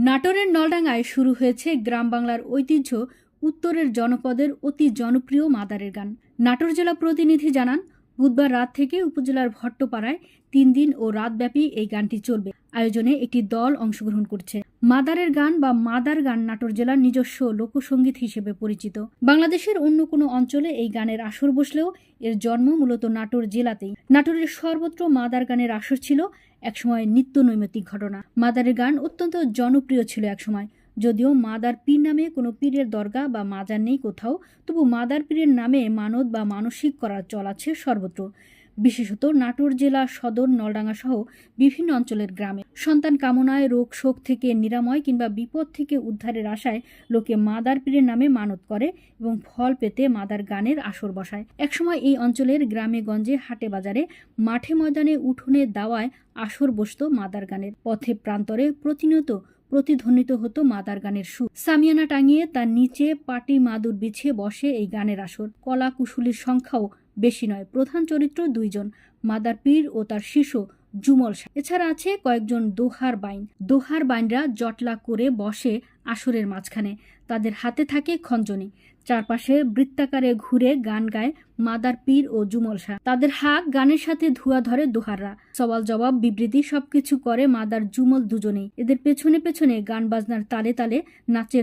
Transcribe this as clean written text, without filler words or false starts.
নাটোরের নলডাঙ্গায় শুরু হয়েছে গ্রাম বাংলার ঐতিহ্য উত্তরের জনপদের অতি জনপ্রিয় মাদারের গান। নাটোর জেলা প্রতিনিধি জানান, বুধবার রাত থেকে উপজেলার ভট্টপাড়ায় ৩ দিন ও রাতব্যাপী এই গানটি চলবে। আয়োজনে একটি দল অংশগ্রহণ করছে। মাদারের গান বা মাদার গান নাটোর জেলার নিজস্ব লোকসঙ্গীত হিসেবে পরিচিত। বাংলাদেশের অন্য কোনো অঞ্চলে এই গানের আসর বসলেও এর জন্ম মূলত নাটোর জেলাতেই। নাটোরের সর্বত্র মাদার গানের আসর ছিল একসময় নিত্য নৈমিত্তিক ঘটনা। মাদারের গান অত্যন্ত জনপ্রিয় ছিল একসময়। যদিও মাদার পীর নামে কোনো পীরের দরগা বা মাজার নেই কোথাও, তবু মাদার পীরের নামে মানত বা মানসিক করার চল আছে সর্বত্র, বিশেষত নাটোর জেলা সদর, নলডাঙ্গা সহ বিভিন্ন অঞ্চলের গ্রামে। সন্তান কামনায়, রোগ শোক থেকে নিরাময় কিংবা বিপদ থেকে উদ্ধারের আশায় লোকে মাদার পীরের নামে মানত করে এবং ফল পেতে মাদার গানের আসর বসায়। একসময় এই অঞ্চলের গ্রামে গঞ্জে, হাটে বাজারে, মাঠে ময়দানে, উঠোনে দাওয়ায় আসর বসত মাদার গানের। পথে প্রান্তরে প্রতিনিয়ত প্রতিধ্বনিত হতো মাদার গানের সুর। সামিয়ানা টাঙিয়ে তার নিচে পাটি মাদুর বিছিয়ে বসে এই গানের আসর। কলা কুশলীর সংখ্যাও বেশি নয়, প্রধান চরিত্র 2 জন, মাদার পীর ও তার শিষ্য জুমল শাহ। এছাড়া আছে কয়েকজন দোহার বাইন। দোহার বাইনরা জটলা করে বসে আসরের মাঝখানে। তাদের হাতে থাকে খঞ্জনি। চারপাশে বৃত্তাকারে ঘুরে গান গায় মাদার পীর ও জুমল শাহ। তাদের হাক গানের সাথে ধুয়া ধরে দোহাররা। সওয়াল জবাব, বিবৃতি সবকিছু করে মাদার জুমল দুজনেই। এদের পেছনে পেছনে গান বাজনার তালে তালে নাচে